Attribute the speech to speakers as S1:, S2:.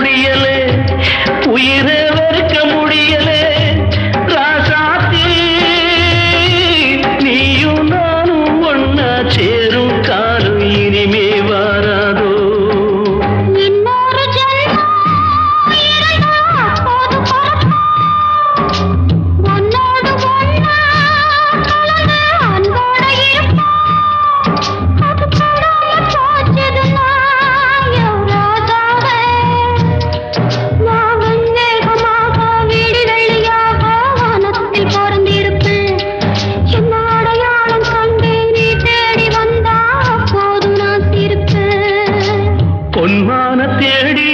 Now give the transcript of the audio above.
S1: முடியலே உயிரை வெறுக்க முடியலே ராசாத்தி நீயும் நானும் ஒன்னா சேரும் காலம் இனிமே வாராதோ பொன்மான தேடி